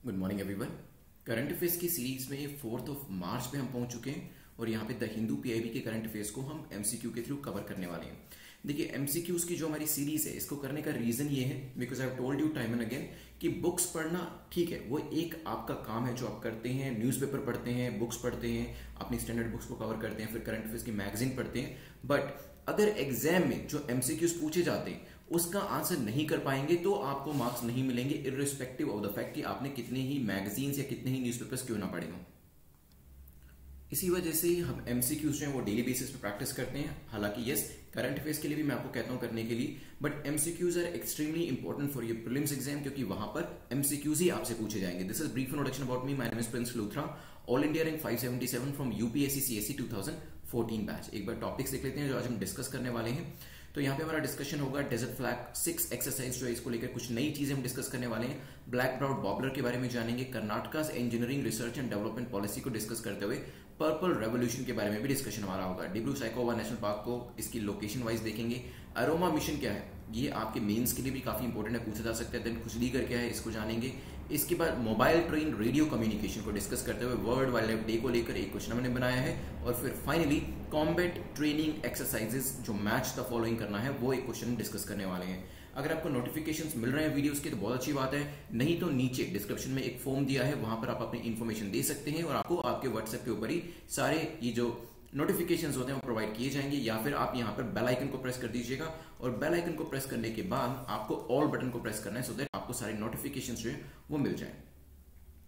Good morning everyone. Current affairs की series में 4 मार्च पे हम पहुंच चुके हैं और यहाँ पे द हिंदू पीआईबी के करंट अफेयर्स को हम एमसीक्यू के थ्रू कवर करने वाले हैं। देखिए, एमसीक्यूज की जो हमारी सीरीज है इसको करने का रीजन ये है because I have told you time and again कि बुक्स पढ़ना ठीक है, वो एक आपका काम है जो आप करते हैं, न्यूज़पेपर पढ़ते हैं, बुक्स पढ़ते हैं, अपनी स्टैंडर्ड बुक्स को कवर करते हैं, फिर करंट अफेयर्स की मैगजीन पढ़ते हैं। बट अगर एग्जाम में जो एमसीक्यूज पूछे जाते हैं उसका आंसर नहीं कर पाएंगे तो आपको मार्क्स नहीं मिलेंगे, इर्रिस्पेक्टिव ऑफ द फैक्ट कि आपने कितने ही मैगजीन्स या कितने ही न्यूज़पेपर्स क्यों ना पढ़े हों। इसी वजह से हम एमसीक्यूज जो है वो डेली बेसिस पे प्रैक्टिस करते हैं। हालांकि यस, करंट अफेयर्स के लिए भी मैं आपको कहता हूं करने के लिए, but MCQs are extremely important for your prelims exam क्योंकि वहां पर एमसीक्यूज ही आपसे पूछे जाएंगे। This is brief introduction about me. My name is Prince Luthra, all India rank 577 from UPSC CSC 2014 batch. एक बार टॉपिक्स देख लेते हैं जो आज हम डिस्कस करने वाले हैं। तो यहाँ पे हमारा डिस्कशन होगा डेजर्ट फ्लैग 6 एक्सरसाइज जो है इसको लेकर कुछ नई चीजें हम डिस्कस करने वाले हैं। ब्लैक ब्राउड बॉबलर के बारे में जानेंगे, Karnataka engineering research and development policy को डिस्कस करते हुए पर्पल रेवोल्यूशन के बारे में भी डिस्कशन हमारा होगा। डिब्रू साइकोवा नेशनल पार्क को इसकी लोकेशन वाइज देखेंगे। अरोमा मिशन क्या है, ये आपके मेंस के लिए भी काफी इंपॉर्टेंट है, पूछा जा सकता है। देन खुजलीगर क्या है, इसको जानेंगे। इसके बाद मोबाइल ट्रेन रेडियो कम्युनिकेशन को डिस्कस करते हुए वर्ल्ड वाइल्ड लाइफ डे को लेकर एक क्वेश्चन हमने बनाया है। और फिर फाइनली कॉम्बैट ट्रेनिंग एक्सरसाइजेस जो मैच द फॉलोइंग करना है वो एक क्वेश्चन डिस्कस करने वाले हैं। अगर आपको नोटिफिकेशंस मिल रहे हैं वीडियोस के तो बहुत अच्छी बात है, नहीं तो नीचे डिस्क्रिप्शन में एक फॉर्म दिया है, वहां पर आप अपनी इन्फॉर्मेशन दे सकते हैं और आपको आपके व्हाट्सएप के ऊपर ही सारे ये जो नोटिफिकेशंस होते हैं वो प्रोवाइड किए जाएंगे। या फिर आप यहाँ पर बेल आइकन को प्रेस कर दीजिएगा और बेल आइकन को प्रेस करने के बाद आपको ऑल बटन को प्रेस करना है सो दैट आपको सारे नोटिफिकेशंस जो है वो मिल जाए।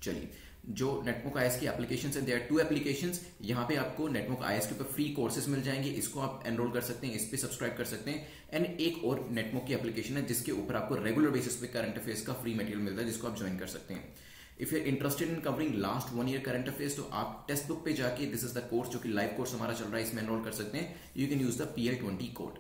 चलिए, जो नेटबुक आईएएस की एप्लीकेशंस है, देयर आर 2 एप्लीकेशंस। यहाँ पे आपको नेटबुक आईएएस के ऊपर फ्री कोर्सेज मिल जाएंगे, इसको आप एनरोल कर सकते हैं, इस पे सब्सक्राइब कर सकते हैं। एंड एक और नेटबुक की एप्लीकेशन है जिसके ऊपर आपको रेगुलर बेसिस पे करंट अफेयर्स का फ्री मटेरियल मिलता है जिसको आप ज्वाइन कर सकते हैं। If you are interested in covering last 1 year current affairs तो आप टेक्स्ट बुक पे जाके दिस इज द कोर्स जो कि लाइव कोर्स हमारा चल रहा है, इसमें एनरोल कर सकते हैं। You can use the PL20 code.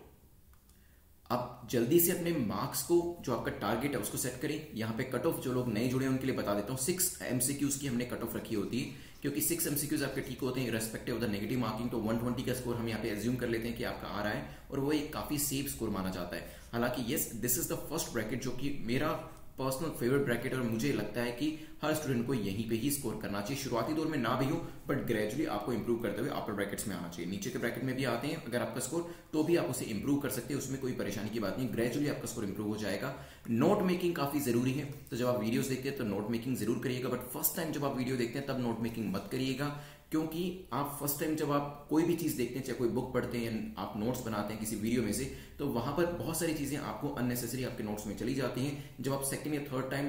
आप जल्दी से अपने मार्क्स को जो आपका टारगेट है उसको सेट करें। यहाँ पे कट ऑफ जो लोग नए जुड़े हैं उनके लिए बता देता हूँ, 6 एमसीक्यूज की हमने कट ऑफ रखी होती है क्योंकि 6 एमसीक्यूज आपके ठीक होते हैं respective of the negative marking. तो 120 का स्कोर हम यहाँ पे एज्यूम कर लेते हैं कि आपका आ रहा है और वो एक काफी सेफ स्कोर माना जाता है। हालांकि yes, this is the first bracket जो कि मेरा पर्सनल फेवरेट ब्रैकेट और मुझे लगता है कि हर स्टूडेंट को यहीं पे ही स्कोर करना चाहिए। शुरुआती दौर में ना भी हो बट ग्रेजुअली आपको इंप्रूव करते हुए अपर ब्रैकेट्स में आना चाहिए। नीचे के ब्रैकेट में भी आते हैं अगर आपका स्कोर तो भी आप उसे इंप्रूव कर सकते हैं, उसमें कोई परेशानी की बात नहीं, ग्रेजुअली आपका स्कोर इंप्रूव हो जाएगा। नोट मेकिंग काफी जरूरी है, तो जब आप वीडियोस देखते हैं तो नोट मेकिंग जरूर करिएगा, बट फर्स्ट टाइम जब आप वीडियो देखते हैं तब नोट मेकिंग मत करिएगा क्योंकि आप फर्स्ट टाइम जब आप कोई भी चीज देखते हैं, चाहे कोई बुक पढ़ते हैं, आप नोट्स बनाते हैं किसी वीडियो में से, तो वहां पर बहुत सारी चीजें आपको अननेसेसरी आपके नोट्स में चली जाती हैं। जब आप सेकंड या थर्ड टाइम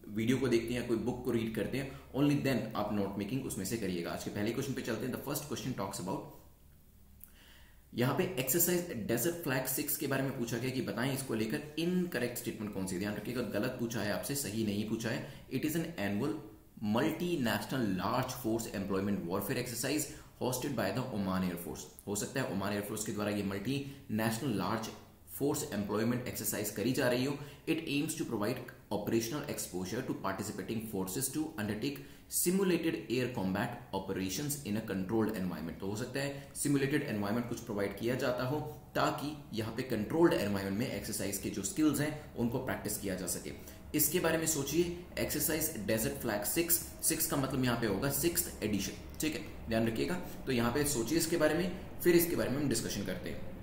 वीडियो को देखते हैं या कोई बुक को रीड करते हैं, ओनली देन आप नोट मेकिंग उसमें से करिएगा। आज के पहले क्वेश्चन पे चलते हैं। The first question talks about, यहाँ पे एक्सरसाइज डेजर्ट फ्लैग 6 के बारे में पूछा गया कि बताएं इसको लेकर इनकरेक्ट स्टेटमेंट कौन सी। ध्यान रखिएगा, गलत पूछा है आपसे, सही नहीं पूछा है। It is an annual multinational large force employment warfare exercise hosted by the Oman air force. हो सकता है ओमान एयरफोर्स के द्वारा ये multi national large force employment exercise करी जा रही हो। It aims to provide operational exposure to participating forces to undertake simulated air combat operations in a controlled environment. तो हो सकता है सिमुलेटेड एनवायरमेंट कुछ प्रोवाइड किया जाता हो ताकि यहाँ पे कंट्रोल्ड एनवायरमेंट में एक्सरसाइज के जो स्किल्स हैं उनको प्रैक्टिस किया जा सके। इसके बारे में सोचिए, एक्सरसाइज डेजर्ट फ्लैग 6 का मतलब यहाँ पे होगा 6th एडिशन, ठीक है, ध्यान रखिएगा। तो यहाँ पे सोचिए इसके बारे में, फिर इसके बारे में हम डिस्कशन करते हैं।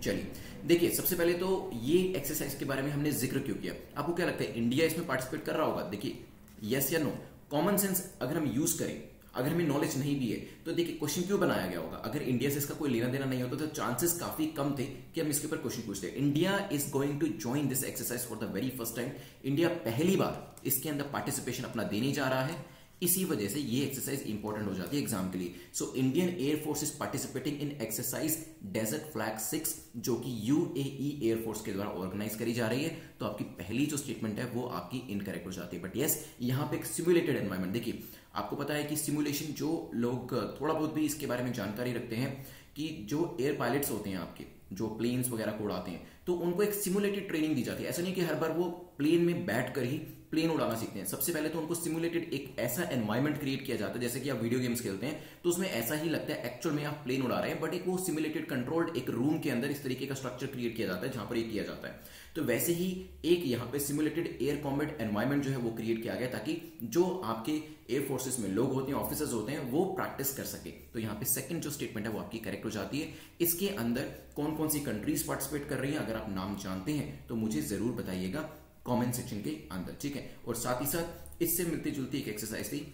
चलिए देखिए, सबसे पहले तो ये एक्सरसाइज के बारे में हमने जिक्र क्यों किया, आपको क्या लगता है इंडिया इसमें पार्टिसिपेट कर रहा होगा? देखिए, यस या नो, कॉमन सेंस अगर हम यूज करें, अगर हमें नॉलेज नहीं भी है तो देखिए क्वेश्चन क्यों बनाया गया होगा। अगर इंडिया से इसका कोई लेना देना नहीं होता तो चांसेस काफी कम थे कि हम इसके ऊपर क्वेश्चन पूछते। India is going to join this exercise for the very first time. India पहली बार इसके अंदर पार्टिसिपेशन अपना देने जा रहा है, इसी वजह से ये एक्सरसाइज इंपॉर्टेंट हो जाती है एग्जाम के लिए। So Indian air force is participating in exercise desert flag 6 जो कि यूएई एयरफोर्स के द्वारा ऑर्गेनाइज करी जा रही है। तो आपकी पहली जो स्टेटमेंट है वो आपकी इनकरेक्ट हो जाती है। बट यस, यहाँ पे एक सिमुलेटेड एनवायरमेंट, देखिए आपको पता है कि सिमुलेशन, जो लोग थोड़ा बहुत भी इसके बारे में जानकारी रखते हैं कि जो एयर पायलट्स होते हैं आपके, जो प्लेन्स वगैरह को उड़ाते हैं, तो उनको एक सिमुलेटेड ट्रेनिंग दी जाती है। ऐसा नहीं कि हर बार वो प्लेन में बैठ कर ही प्लेन उड़ाना सीखते हैं। सबसे पहले तो उनको सिमुलेटेड एक ऐसा एनवायरमेंट क्रिएट किया जाता है, जैसे कि आप वीडियो गेम्स खेलते हैं तो उसमें ऐसा ही लगता है एक्चुअल में आप प्लेन उड़ा रहे हैं, बट एक वो सिमुलेटेड कंट्रोल्ड एक रूम के अंदर इस तरीके का स्ट्रक्चर क्रिएट किया जाता है जहां पर ये किया जाता है। तो वैसे ही एक यहाँ पे सिमुलेटेड एयर कॉम्बैट एनवायरनमेंट जो है वो क्रिएट किया गया, ताकि जो आपके एयर फोर्सेस में लोग होते हैं, ऑफिसर्स होते हैं, वो प्रैक्टिस कर सके। तो यहाँ पे सेकंड जो स्टेटमेंट है वो आपकी करेक्ट हो जाती है। इसके अंदर कौन कौन सी कंट्रीज पार्टिसिपेट कर रही हैं, अगर आप नाम जानते हैं तो मुझे जरूर बताइएगा कमेंट सेक्शन के अंदर, ठीक है। और साथ ही साथ इससे मिलती जुलती एक एक्सरसाइज थी,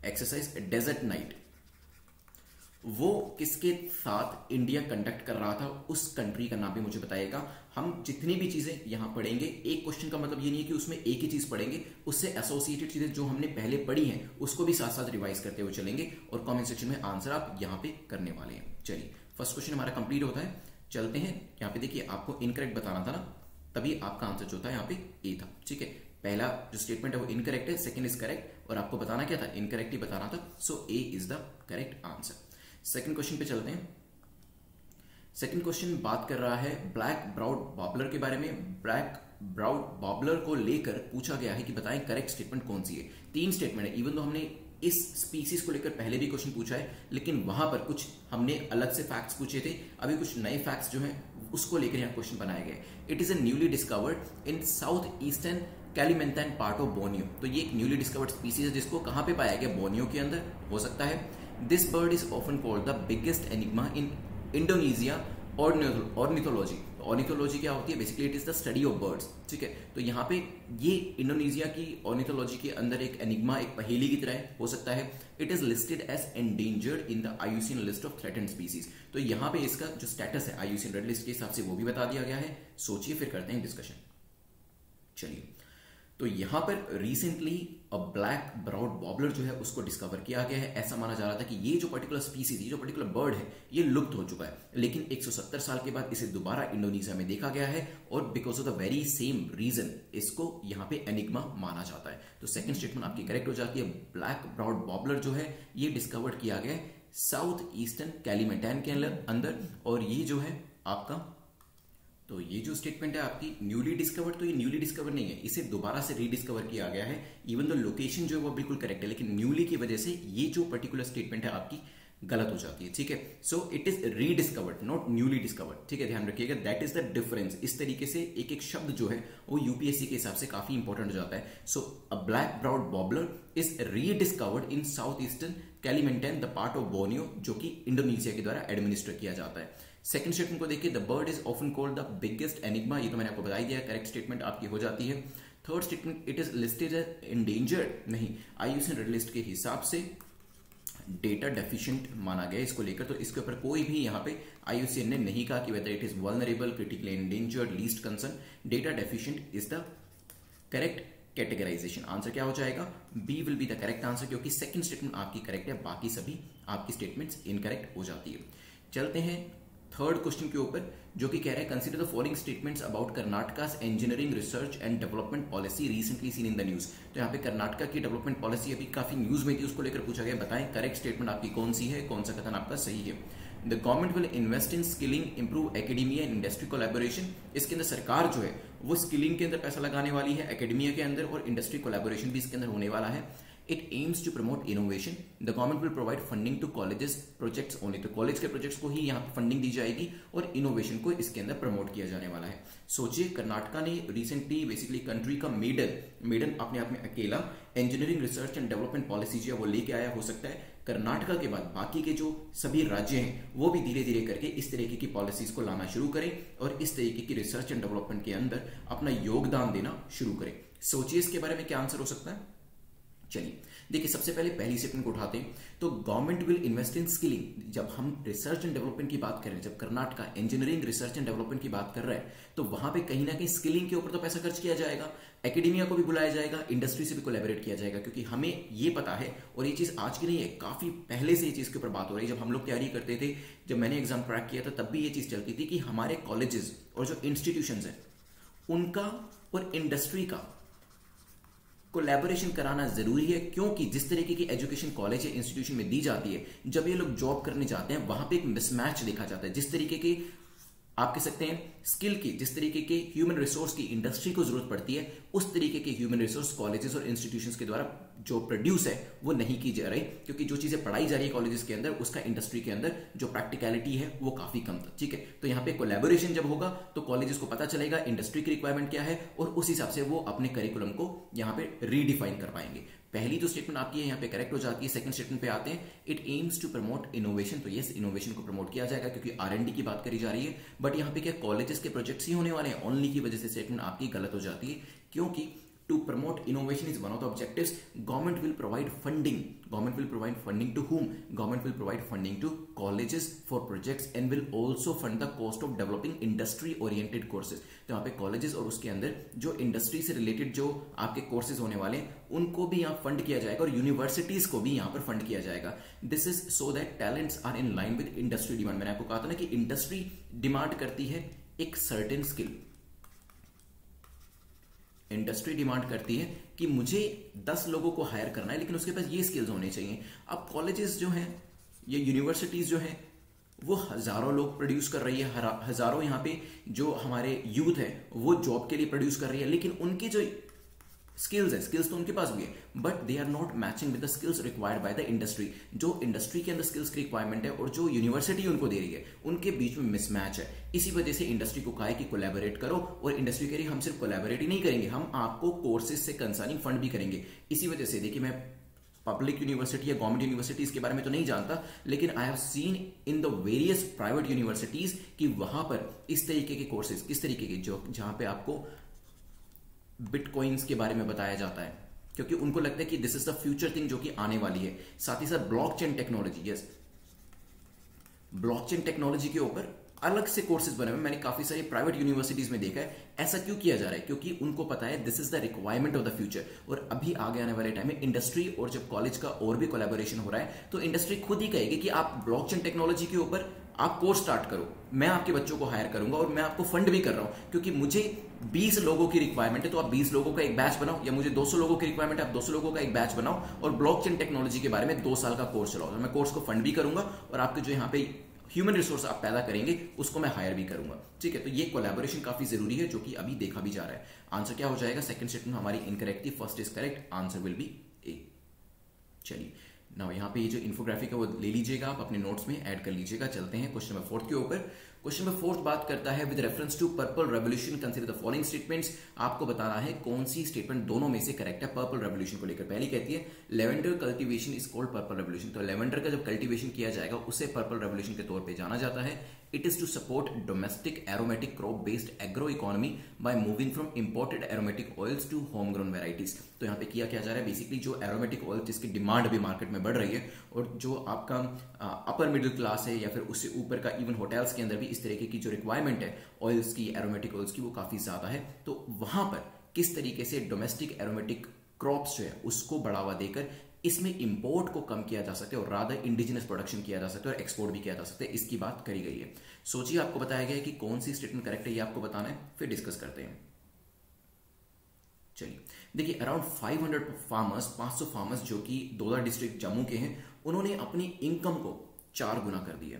एक्सरसाइज डेजर्ट नाइट। वो किसके साथ इंडिया कंडक्ट कर रहा था, उस कंट्री का नाम भी मुझे बताइएगा। हम जितनी भी चीजें यहां पढ़ेंगे, एक क्वेश्चन का मतलब ये नहीं है कि उसमें एक ही चीज पढ़ेंगे, उससे एसोसिएटेड चीजें जो हमने पहले पढ़ी हैं उसको भी साथ साथ रिवाइज करते हुए चलेंगे और कमेंट सेक्शन में आंसर आप यहां पे करने वाले हैं। चलिए फर्स्ट क्वेश्चन हमारा कंप्लीट होता है, चलते हैं। यहाँ पे देखिए आपको इनकरेक्ट बताना था ना, तभी आपका आंसर जो था यहाँ पे ए था, ठीक है। पहला जो स्टेटमेंट है वो इनकरेक्ट है, सेकंड इज करेक्ट, और आपको बताना क्या था, इनकरेक्ट ही बताना था। So A is the correct answer. Second question पे चलते हैं। सेकंड क्वेश्चन बात कर रहा है ब्लैक ब्राउड बॉबलर के बारे में। ब्लैक ब्राउड बॉबलर को लेकर पूछा गया है कि बताएं करेक्ट स्टेटमेंट कौन सी है। तीन स्टेटमेंट है, इवन तो हमने इस स्पीसीज को लेकर पहले भी क्वेश्चन पूछा है, लेकिन वहां पर कुछ हमने अलग से फैक्ट्स पूछे थे, अभी कुछ नए फैक्ट्स जो हैं उसको लेकर यहाँ क्वेश्चन बनाए गए। It is a newly discovered in south eastern Kalimantan part of Borneo. तो ये एक न्यूली डिस्कवर्ड स्पीसीज है जिसको कहां पे पाया गया, बोर्नियो के अंदर हो सकता है। This bird is often called the biggest enigma in Indonesia ornithology. Ornithology क्या होती है, basically it is the study of birds, ठीक है। तो यहाँ पे ये इंडोनेशिया की ऑर्निथोलॉजी के अंदर एक एनिग्मा, एक पहेली की तरह हो सकता है। It is listed as endangered in the IUCN list of threatened species. तो यहाँ पे इसका जो स्टेटस है IUCN रेड लिस्ट के हिसाब से वो भी बता दिया गया है। सोचिए फिर करते हैं डिस्कशन। चलिए, तो यहां पर रिसेंटली अ ब्लैक ब्राउड बॉबलर जो है उसको डिस्कवर किया गया है। ऐसा माना जा रहा था कि ये जो पर्टिकुलर स्पीसीज, ये जो पर्टिकुलर बर्ड है, ये लुप्त हो चुका है, लेकिन 170 साल के बाद इसे दोबारा इंडोनेशिया में देखा गया है, और because of the very same reason इसको यहां पे एनिग्मा माना जाता है। तो सेकंड स्टेटमेंट आपकी करेक्ट हो जाती है। ब्लैक ब्राउड बॉबलर जो है ये डिस्कवर्ड किया गया है साउथ ईस्टर्न कैलिमेंटाइन के अंदर, और ये जो है आपका, तो ये जो स्टेटमेंट है आपकी न्यूली डिस्कवर्ड, तो ये न्यूली डिस्कवर नहीं है, इसे दोबारा से रीडिस्कवर किया गया है। इवन तो लोकेशन जो है वो बिल्कुल करेक्ट है, लेकिन न्यूली की वजह से ये जो पर्टिकुलर स्टेटमेंट है आपकी गलत हो जाती है, ठीक है। So it is rediscovered, not newly discovered, ठीक है, ध्यान रखिएगा। That is the difference. इस तरीके से एक एक शब्द जो है वो यूपीएससी के हिसाब से काफी इंपॉर्टेंट हो जाता है। So a black browed babbler is rediscovered in south eastern Kalimantan the part of Borneo, जो कि इंडोनेशिया के द्वारा एडमिनिस्टर किया जाता है। सेकंड स्टेटमेंट को देखिए, the bird is often called the biggest enigma, ये तो मैंने आपको बता ही दिया, करेक्ट स्टेटमेंट आपकी हो जाती है। Third statement, it is listed as endangered, नहीं, IUCN रेड लिस्ट के हिसाब से डेटा डेफिशिएंट माना गया इसको लेकर, तो इसके ऊपर कोई भी यहाँ पे IUCN ने नहीं कहा कि whether it is vulnerable, critically endangered, least concern. Data deficient is the correct categorization. Answer क्या हो जाएगा, B will be the correct answer, क्योंकि सेकंड स्टेटमेंट आपकी करेक्ट है, बाकी सभी आपकी स्टेटमेंट्स इनकरेक्ट हो जाती है। चलते हैं थर्ड क्वेश्चन के ऊपर, जो कि कह रहा है consider the following statements about Karnataka's engineering research and development policy recently seen in the news. तो यहाँ पे कर्नाटका की डेवलपमेंट पॉलिसी अभी काफी न्यूज में थी, उसको लेकर पूछा गया, बताएं करेक्ट स्टेटमेंट आपकी कौन सी है, कौन सा कथन आपका सही है। The government will invest in skilling, improve academia and industry collaboration. इसके अंदर सरकार जो है वो स्किलिंग के अंदर पैसा लगाने वाली है, एकेडमिया के अंदर, और इंडस्ट्री कोलैबोरेशन भी इसके अंदर होने वाला है। It aims to promote innovation. The government will provide funding to colleges projects only. तो कॉलेज के प्रोजेक्ट्स को ही यहाँ पे फंडिंग दी जाएगी और इनोवेशन को इसके अंदर प्रमोट किया जाने वाला है। सोचिए, कर्नाटका ने रिसेंटली बेसिकली कंट्री का मेडन अपने आप में अकेला engineering research and development policy जो है वो लेके आया। हो सकता है कर्नाटका के बाद बाकी के जो सभी राज्य हैं वो भी धीरे धीरे करके इस तरीके की पॉलिसीज को लाना शुरू करें और इस तरीके की रिसर्च एंड डेवलपमेंट के अंदर अपना योगदान देना शुरू करें। सोचिए इसके बारे में क्या आंसर हो सकता है। चलिए देखिए, सबसे पहले पहली स्टेटमेंट को उठाते हैं, तो government will invest in skilling. जब हम रिसर्च एंड डेवलपमेंट की बात कर रहे हैं, जब Karnataka engineering research and development की बात कर रहा है, तो वहां पे कहीं ना कहीं स्किलिंग के ऊपर तो पैसा खर्च किया जाएगा, एकेडमिया को भी बुलाया जाएगा, इंडस्ट्री से भी कोलैबोरेट किया जाएगा, क्योंकि हमें ये पता है, और ये चीज आज की नहीं है, काफी पहले से ये चीज के ऊपर बात हो रही है। जब हम लोग तैयारी करते थे, जब मैंने एग्जाम क्रैक किया था, तब भी ये चीज चलती थी कि हमारे कॉलेजेस और जो इंस्टीट्यूशन है उनका और इंडस्ट्री का कोलैबोरेशन कराना जरूरी है, क्योंकि जिस तरीके की एजुकेशन कॉलेज या इंस्टीट्यूशन में दी जाती है, जब ये लोग जॉब करने जाते हैं वहां पे एक मिसमैच देखा जाता है। जिस तरीके के आप कह सकते हैं स्किल की, जिस तरीके के ह्यूमन रिसोर्स की इंडस्ट्री को जरूरत पड़ती है, उस तरीके के ह्यूमन रिसोर्स कॉलेजेस और इंस्टीट्यूशंस के द्वारा जो प्रोड्यूस है वो नहीं की जा रही, क्योंकि जो चीजें पढ़ाई जा रही है कॉलेजेस के अंदर उसका इंडस्ट्री के अंदर जो प्रैक्टिकलिटी है वो काफी कम था। ठीक है, तो यहाँ पे कोलैबोरेशन जब होगा तो कॉलेजेस को पता चलेगा इंडस्ट्री की रिक्वायरमेंट क्या है और उस हिसाब से वो अपने करिकुलम को यहाँ पे रीडिफाइन कर पाएंगे। पहली जो स्टेटमेंट आपकी है यहाँ पे करेक्ट हो जाती है। सेकंड स्टेटमेंट पे आते हैं, it aims to promote innovation. तो यस, इनोवेशन को प्रमोट किया जाएगा क्योंकि R&D की बात करी जा रही है, बट यहाँ पे क्या कॉलेजेस के प्रोजेक्ट्स ही होने वाले हैं ओनली की वजह से स्टेटमेंट आपकी गलत हो जाती है, क्योंकि to promote innovation is one of the objectives. Government will provide funding. Government will provide funding to whom? Government will provide funding to colleges for projects and will also fund the cost of developing industry oriented courses. तो यहाँ पे colleges और उसके अंदर जो industry से related जो आपके courses होने वाले हैं उनको भी यहाँ fund किया जाएगा और universities को भी यहाँ पर fund किया जाएगा. This is so that talents are in line with industry demand. मैंने आपको कहा था ना कि industry demand करती है एक certain skill. इंडस्ट्री डिमांड करती है कि मुझे 10 लोगों को हायर करना है लेकिन उसके पास ये स्किल्स होने चाहिए। अब कॉलेजेस जो हैं, ये यूनिवर्सिटीज जो हैं, वो हजारों लोग प्रोड्यूस कर रही है, हजारों यहाँ पे जो हमारे यूथ है वो जॉब के लिए प्रोड्यूस कर रही है, लेकिन उनकी जो स्किल्स है, स्किल्स तो उनके पास भी है, but they are not matching with the skills required by the industry. जो इंडस्ट्री के अंदर स्किल्स की रिक्वायरमेंट है और जो यूनिवर्सिटी उनको दे रही है उनके बीच में मिसमैच है। इसी वजह से इंडस्ट्री को कहा है कि कोलैबोरेट करो, और इंडस्ट्री कह रही है हम सिर्फ कोलैबोरेट ही नहीं करेंगे, हम आपको कोर्सेज से कंसर्निंग फंड भी करेंगे। इसी वजह से देखिए, मैं पब्लिक यूनिवर्सिटी या गवर्नमेंट यूनिवर्सिटीज के बारे में तो नहीं जानता, लेकिन I have seen in the various private universities कि वहां पर इस तरीके के कोर्सेज, किस तरीके के, जो जहां पे आपको बिटकॉइंस के बारे में बताया जाता है, क्योंकि उनको लगता है कि this is the future thing जो कि आने वाली है। साथ ही साथ blockchain technology, yes, blockchain technology के ऊपर अलग से कोर्सेज बने हुए मैंने काफी सारी प्राइवेट यूनिवर्सिटीज में देखा है। ऐसा क्यों किया जा रहा है? क्योंकि उनको पता है this is the requirement of the future. और अभी आगे आने वाले टाइम में इंडस्ट्री और जब कॉलेज का और भी कोलैबोरेशन हो रहा है तो इंडस्ट्री खुद ही कहेगी कि आप ब्लॉकचेन टेक्नोलॉजी के ऊपर आप कोर्स स्टार्ट करो, मैं आपके बच्चों को हायर करूंगा और मैं आपको फंड भी कर रहा हूं, क्योंकि मुझे 20 लोगों की रिक्वायरमेंट है तो आप 20 लोगों का एक बैच बनाओ, या मुझे 200 लोगों की रिक्वायरमेंट है आप 200 लोगों का एक बैच बनाओ और ब्लॉकचेन टेक्नोलॉजी के बारे में 2 साल का कोर्स चलाओ। मैं कोर्स को फंड भी करूंगा और आपके जो यहाँ पे ह्यूमन रिसोर्स आप पैदा करेंगे उसको मैं हायर भी करूंगा। ठीक है, तो ये कोलैबोरेशन काफी जरूरी है जो कि अभी देखा भी जा रहा है। आंसर क्या हो जाएगा? सेकंड स्टेटमेंट हमारी इनकरेक्ट थी, first is correct, answer will be A. चलिए ना, यहाँ पे ये जो इन्फोग्राफिक है वो ले लीजिएगा, आप अपने नोट्स में ऐड कर लीजिएगा। चलते हैं क्वेश्चन नंबर 4 के ऊपर। क्वेश्चन नंबर 4 बात करता है with reference to purple revolution consider the following statements. आपको बताना है कौन सी स्टेटमेंट दोनों में से करेक्ट है पर्पल रेवोल्यूशन को लेकर। पहली कहती है lavender cultivation is called purple revolution. तो लेवेंडर का जब कल्टीवेशन किया जाएगा उसे पर्पल रेवोल्यूशन के तौर पर जाना जाता है। It is to support domestic aromatic crop based agro economy by moving from imported aromatic oils to home grown varieties. तो यहाँ पे किया क्या जा रहा है? बेसिकली जो एरोमेटिक ऑयल जिसकी डिमांड अभी मार्केट में बढ़ रही है और जो आपका अपर मिडिल क्लास है या फिर उससे ऊपर का इवन होटल्स के अंदर भी इस तरीके की जो रिक्वायरमेंट है ऑयल्स की, एरोमेटिक ऑयल्स की, वो काफी ज्यादा है। तो वहां पर किस तरीके से डोमेस्टिक एरोमेटिक क्रॉप्स जो है उसको बढ़ावा देकर इसमें इंपोर्ट को कम किया जा सकता है और रादर इंडिजिनस प्रोडक्शन किया जा सकता है और एक्सपोर्ट भी किया जा सकता है, इसकी बात करी गई है। सोचिए, आपको बताया गया है कि कौन सी स्टेटमेंट करेक्ट है, ये आपको बताना है, फिर डिस्कस करते हैं। चलिए देखिए, अराउंड 500 फार्मर्स, 500 फार्मर्स जो कि दोदा डिस्ट्रिक्ट जम्मू के हैं, उन्होंने अपनी इनकम को 4 गुना कर दिया।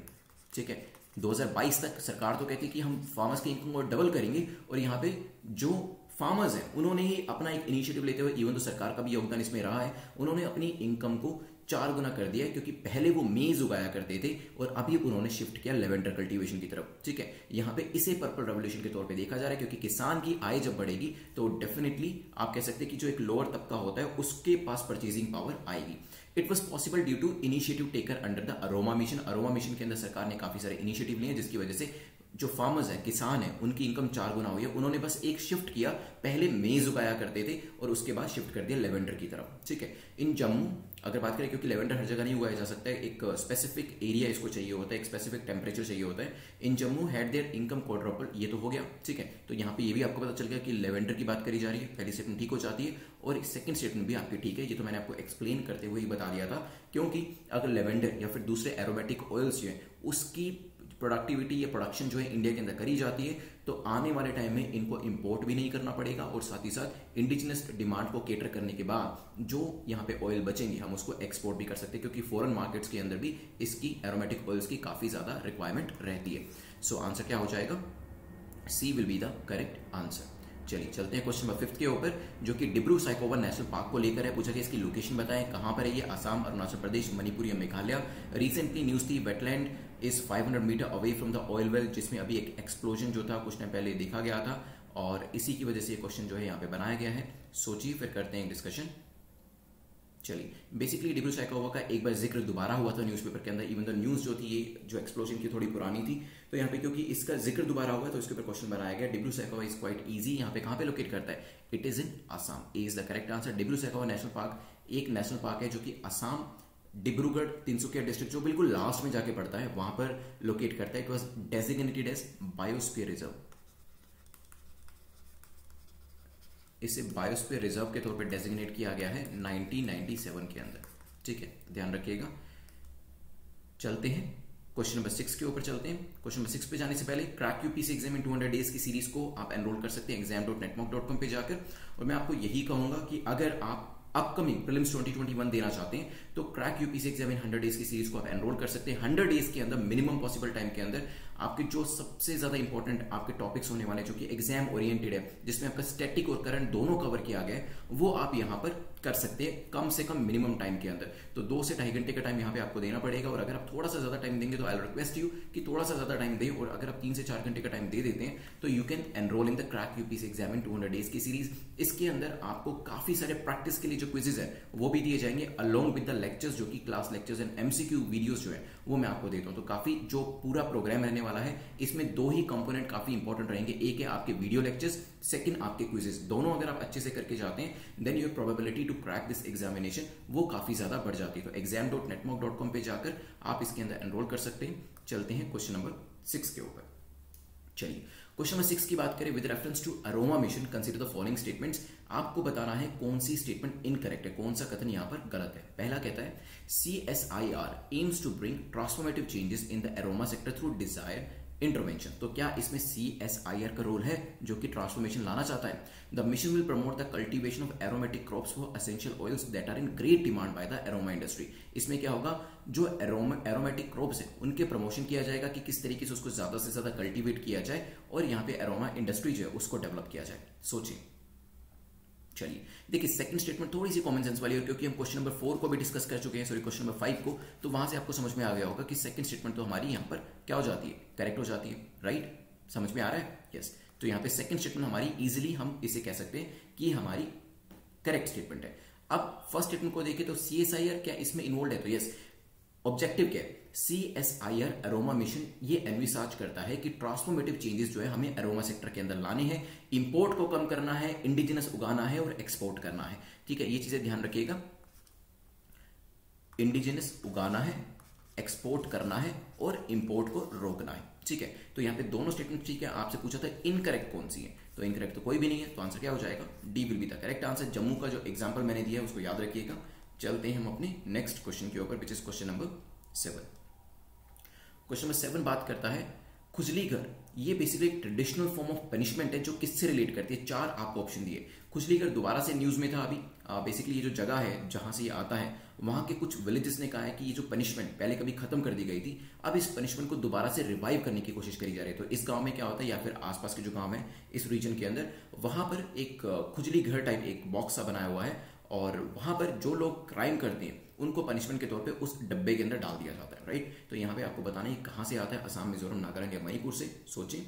ठीक है, 2022 तक सरकार तो कहती है कि हम फार्मर्स की इनकम को डबल करेंगे, और यहाँ पे जो फार्मर्स हैं उन्होंने ही अपना एक इनिशिएटिव लेते हुए, इवन तो सरकार का भी योगदान इसमें रहा है, उन्होंने अपनी इनकम को 4 गुना कर दिया है, क्योंकि पहले वो मेज उगाया करते थे और अभी उन्होंने शिफ्ट किया लेवेंडर कल्टीवेशन की तरफ। ठीक है, यहाँ पे इसे पर्पल रेवोल्यूशन के तौर पे देखा जा रहा है, क्योंकि किसान की आय जब बढ़ेगी तो डेफिनेटली आप कह सकते हैं कि जो एक लोअर तबका होता है उसके पास परचेजिंग पावर आएगी। It was possible due to initiative taker under the aroma mission. Aroma mission के अंदर सरकार ने काफी सारे इनिशिएटिव लिए हैं, जिसकी वजह से जो फार्मर्स हैं, किसान हैं, उनकी इनकम 4 गुना हुई है। उन्होंने बस एक शिफ्ट किया, पहले मेज उगाया करते थे और उसके बाद शिफ्ट कर दिया लेवेंडर की तरफ। ठीक है, इन जम्मू अगर बात करें, क्योंकि लेवेंडर हर जगह नहीं उगाया जा सकता है, एक स्पेसिफिक एरिया इसको चाहिए होता है, एक स्पेसिफिक टेम्परेचर चाहिए होता है। In Jammu had their income quadruple, ये तो हो गया। ठीक है, तो यहाँ पे ये भी आपको पता चल गया कि लेवेंडर की बात करी जा रही है। पहली स्टेटमेंट ठीक हो जाती है और सेकंड स्टेटमेंट भी आपकी ठीक है। ये तो मैंने आपको एक्सप्लेन करते हुए ही बता दिया था, क्योंकि अगर लेवेंडर या फिर दूसरे एरोमेटिक ऑयल्स जो है उसकी प्रोडक्टिविटी या प्रोडक्शन जो है इंडिया के अंदर करी जाती है, तो आने वाले टाइम में इनको इंपोर्ट भी नहीं करना पड़ेगा और साथ ही साथ इंडिजिनस डिमांड को केटर करने के बाद जो यहाँ पे ऑयल बचेंगे हम उसको एक्सपोर्ट भी कर सकते हैं, क्योंकि फॉरेन मार्केट्स के अंदर भी इसकी एरोमेटिक ऑयल्स की काफी ज्यादा रिक्वायरमेंट रहती है। सो आंसर क्या हो जाएगा? C will be the correct answer. चलिए चलते हैं क्वेश्चन नंबर 5 के ऊपर, जो कि डिब्रू साइखोवा नेशनल पार्क को लेकर है। पूछा कि इसकी लोकेशन बताएं, कहां पर है ये? असम, अरुणाचल प्रदेश, मणिपुर या मेघालय। रिसेंटली न्यूज थी wetland is 500 metre away from the oil well, जिसमें अभी एक एक्सप्लोजन जो था कुछ टाइम पहले देखा गया था, और इसी की वजह से ये क्वेश्चन जो है यहाँ पे बनाया गया है। सोचिए, फिर करते हैं डिस्कशन। चलिए, बेसिकली डिब्रू साइखोवा का एक बार जिक्र दोबारा हुआ था न्यूज़पेपर के अंदर। इवन द न्यूज़ जो थी, ये जो एक्सप्लोजन की थोड़ी पुरानी थी, तो यहाँ पे क्योंकि इसका जिक्र दोबारा हुआ तो इसके ऊपर क्वेश्चन बनाया गया। Dibru Saikhowa is quite easy. यहाँ पे कहाँ पे लोकेट करता है? It is in Assam. A is the correct answer. Dibru Saikhowa national park एक नेशनल पार्क है जो कि असम, डिब्रूगढ़, तिनसुकिया डिस्ट्रिक्ट जो बिल्कुल लास्ट में जाके पड़ता है, वहां पर लोकेट करता है। It was designated as biosphere reserve. इसे बायोस्फीयर रिजर्व के तौर पे डेजिग्नेट किया गया है 1997 के अंदर। ठीक है, ध्यान रखिएगा। चलते हैं क्वेश्चन नंबर 6 के ऊपर चलते हैं। क्वेश्चन नंबर 6 पे जाने से पहले crack UPSC exam in 200 days की सीरीज को आप एनरोल कर सकते हैं exam.netmock.com पे जाकर। और मैं आपको यही कहूंगा कि अगर आप अपकमिंग प्रीलिम्स 2021 देना चाहते हैं तो क्रैक यूपीएससी एग्जाम इन 100 डेज की सीरीज को आप एनरोल कर सकते हैं। 100 डेज के अंदर मिनिमम पॉसिबल टाइम के अंदर आपके जो सबसे ज्यादा इंपॉर्टेंट आपके टॉपिक्स होने वाले जो कि एग्जाम ओरिएंटेड है, जिसमें आपका स्टैटिक और करंट दोनों कवर किया गया है, वो आप यहां पर कर सकते हैं कम से कम मिनिमम टाइम के अंदर। तो 2 से 2.5 घंटे का टाइम यहाँ पे आपको देना पड़ेगा। और अगर आप थोड़ा सा ज्यादा टाइम देंगे तो आई रिक्वेस्ट यू कि थोड़ा सा ज्यादा टाइम दें। और अगर आप 3 से 4 घंटे का टाइम दे देते हैं तो you can enrol in the crack UPSC exam in 200 days की सीरीज। इसके अंदर आपको काफी सारे प्रैक्टिस के लिए जो क्विजेज है वो भी दिए जाएंगे, अलोंग विद द लेक्चर्स, जो कि class lectures and MCQ videos जो है वो मैं आपको देता हूं। तो काफी जो पूरा प्रोग्राम रहने वाला है, इसमें 2 ही कंपोनेंट काफी इंपॉर्टेंट रहेंगे। एक है आपके वीडियो लेक्चर्स, सेकंड आपके क्विजेस। दोनों अगर आप अच्छे से करके जाते हैं then your probability to crack this examination वो काफी ज्यादा बढ़ जाती है। तो exam.netmock.com पे जाकर आप इसके अंदर एनरोल कर सकते हैं। चलते हैं क्वेश्चन नंबर 6 के ऊपर। चलिए, क्वेश्चन नंबर 6 की बात करें। With reference to aroma mission consider the following statements. आपको बताना है कौन सी स्टेटमेंट इनकरेक्ट है, कौन सा कथन यहां पर गलत है। पहला कहता है CSIR aims to bring transformative changes in the aroma sector through desire intervention. तो क्या इसमें CSIR का रोल है जो कि ट्रांसफॉर्मेशन लाना चाहता है? The mission will promote the cultivation of aromatic crops for essential oils that are in great demand by the aroma industry. इसमें क्या होगा, जो एरोमेटिक क्रॉप्स है उनके प्रमोशन किया जाएगा कि किस तरीके से उसको ज्यादा से ज्यादा कल्टीवेट किया जाए और यहाँ पे एरोमा इंडस्ट्री जो है उसको डेवलप किया जाए। सोचिए। चलिए, देखिए सेकंड स्टेटमेंट थोड़ी सी कॉमन सेंस वाली है, क्योंकि हम क्वेश्चन नंबर 4 को भी डिस्कस कर चुके हैं, सॉरी क्वेश्चन नंबर 5 को, तो वहां से आपको समझ में आ गया होगा कि सेकंड स्टेटमेंट तो हमारी यहाँ पर क्या हो जाती है, करेक्ट हो जाती है। राइट, समझ में आ रहा है? यस। तो यहाँ पे सेकंड स्टेटमेंट हमारी इजिली हम इसे कह सकते हैं कि हमारी करेक्ट स्टेटमेंट है। अब फर्स्ट स्टेटमेंट को देखें तो CSIR क्या इसमें इन्वॉल्व है? तो यस। ऑब्जेक्टिव क्या है? CSIR अरोमा मिशन ये एनविसाज करता है कि ट्रांसफॉर्मेटिव चेंजेस जो है हमें अरोमा सेक्टर के अंदर लाने हैं, इंपोर्ट को कम करना है, इंडिजिनस उगाना है और एक्सपोर्ट करना है। ठीक है, ये चीजें ध्यान रखिएगा। इंडिजिनस उगाना है, एक्सपोर्ट करना है और इंपोर्ट को रोकना है। ठीक है, तो यहां पे दोनों स्टेटमेंट ठीक है। आपसे पूछा था इनकरेक्ट कौन सी है, तो इनकरेक्ट तो कोई भी नहीं है, तो आंसर क्या हो जाएगा? D will be the correct answer. Jammu का जो एग्जांपल मैंने दिया है उसको याद रखिएगा। चलते हैं हम अपने नेक्स्ट क्वेश्चन के ऊपर, which is question number 7। Question number 7 बात करता है खुजली घर। ये बेसिकली एक ट्रेडिशनल फॉर्म ऑफ पनिशमेंट है जो किससे रिलेट करती है। 4 आपको ऑप्शन दिए। खुजली घर दोबारा से न्यूज में था अभी। बेसिकली ये जो जगह है जहां से ये आता है, वहां के कुछ विलेजेस ने कहा है कि ये जो पनिशमेंट पहले कभी खत्म कर दी गई थी, अब इस पनिशमेंट को दोबारा से रिवाइव करने की कोशिश करी जा रही है। तो इस गांव में क्या होता है, या फिर आसपास के जो गांव है इस रीजन के अंदर, वहां पर एक खुजली घर टाइप एक बॉक्स सा बनाया हुआ है, और वहां पर जो लोग क्राइम करते हैं उनको पनिशमेंट के तौर पे उस डब्बे के अंदर डाल दिया जाता है। राइट, तो यहां पे आपको बताना है कहां से आता है, असम, मिजोरम, नागालैंड या मणिपुर से। सोचिए।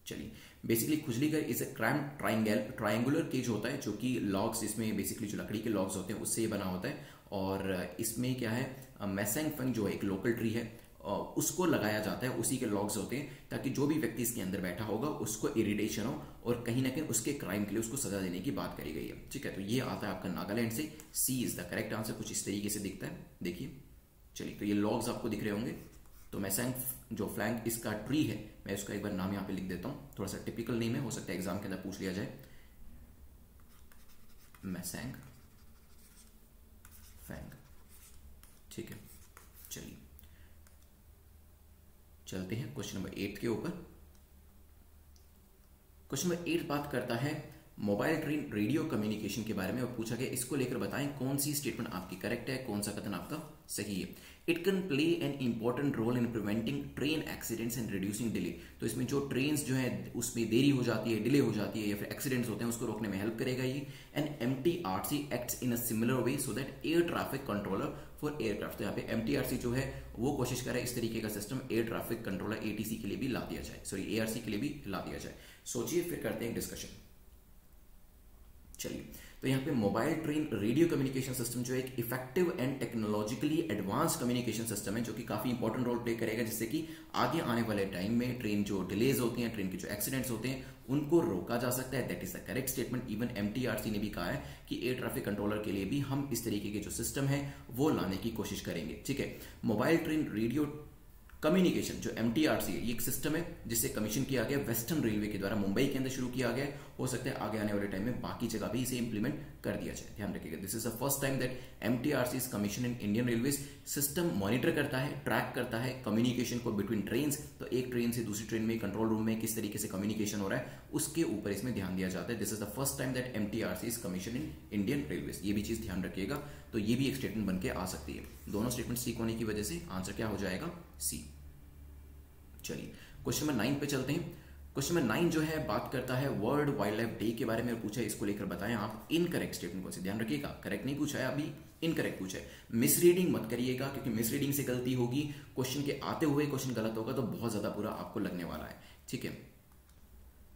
चलिए, बेसिकली खुजली घर is a crime triangular cage होता है, जो कि लॉग्स, इसमें बेसिकली जो लकड़ी के लॉग्स होते हैं उससे ये बना होता है। और इसमें क्या है, मैसेंग फंग जो है एक लोकल ट्री है, उसको लगाया जाता है, उसी के लॉग्स होते हैं, ताकि जो भी व्यक्ति इसके अंदर बैठा होगा उसको इरिटेशन हो और कहीं ना कहीं उसके क्राइम के लिए उसको सजा देने की बात करी गई है। ठीक है, तो ये आता है आपका नागालैंड से। सी इज द करेक्ट आंसर। कुछ इस तरीके से दिखता है, देखिए। चलिए, तो ये लॉग्स आपको दिख रहे होंगे। तो मैसेंग जो फ्लैंक इसका ट्री है, मैं इसका एक बार नाम यहाँ पे लिख देता हूँ, थोड़ा सा टिपिकल नेम है, हो सकता है एग्जाम के अंदर पूछ लिया जाए। मैसेंग फैंग। ठीक है, चलिए चलते हैं क्वेश्चन नंबर 8 के ऊपर। क्वेश्चन नंबर 8 बात करता है मोबाइल ट्रेन रेडियो कम्युनिकेशन के बारे में, और पूछा गया इसको लेकर बताएं कौन सी स्टेटमेंट आपकी करेक्ट है, कौन सा कथन आपका सही है। It can play an important role in preventing train accidents and reducing delay. तो इसमें जो ट्रेन जो है उसमें देरी हो जाती है, डिले हो जाती है या फिर एक्सीडेंट्स होते हैं, उसको रोकने में हेल्प करेगा ये। And MTRC acts in a similar way so that air traffic controller for aircraft. तो यहाँ पे MTRC जो है वो कोशिश करे इस तरीके का system air traffic controller ATC के लिए भी ला दिया जाए, सॉरी ARC के लिए भी ला दिया जाए। सोचिए, फिर करते हैं डिस्कशन। चलिए, तो यहाँ पे mobile train radio communication system जो एक effective and technologically advance communication system है, जो कि काफी इंपॉर्टेंट रोल प्ले करेगा, जिससे कि आगे आने वाले टाइम में ट्रेन जो डिलेज होती हैं, ट्रेन के जो एक्सीडेंट्स होते हैं, उनको रोका जा सकता है। That is the correct statement. Even MTRC ने भी कहा है कि एयर ट्रैफिक कंट्रोलर के लिए भी हम इस तरीके के जो सिस्टम है वो लाने की कोशिश करेंगे। ठीक है, मोबाइल ट्रेन रेडियो कम्युनिकेशन जो MTRC है, ये एक सिस्टम है जिसे कमीशन किया गया वेस्टर्न रेलवे के द्वारा, मुंबई के अंदर शुरू किया गया। हो सकता है आगे आने वाले टाइम में बाकी जगह भी इसे इंप्लीमेंट कर दिया जाए। ध्यान रखिएगा, this is the first time that MTRC is commission in Indian railways. System monitor करता है, ट्रैक करता है कम्युनिकेशन को बिटवीन ट्रेन्स। तो एक ट्रेन से दूसरी ट्रेन में कंट्रोल रूम में किस तरीके से कम्युनिकेशन हो रहा है, उसके ऊपर इसमें ध्यान दिया जाता है। This is the first time that MTRC is commission in Indian railways. ये भी चीज ध्यान रखिएगा। तो ये भी एक स्टेटमेंट बन के आ सकती है। दोनों स्टेटमेंट ठीक होने की वजह से आंसर क्या हो जाएगा? सी। चलिए, क्वेश्चन नंबर 9 पे चलते हैं। क्वेश्चन नंबर 9 जो है बात करता है वर्ल्ड वाइल्ड लाइफ डे के बारे में, पूछा है इसको लेकर बताएं आप इनकरेक्ट स्टेटमेंट को से। ध्यान रखिएगा, करेक्ट नहीं पूछा है, अभी इनकरेक्ट पूछा है। मिसरीडिंग मत करिएगा, क्योंकि मिसरीडिंग से गलती होगी, क्वेश्चन के आते हुए क्वेश्चन गलत होगा तो बहुत ज्यादा बुरा आपको लगने वाला है। ठीक है,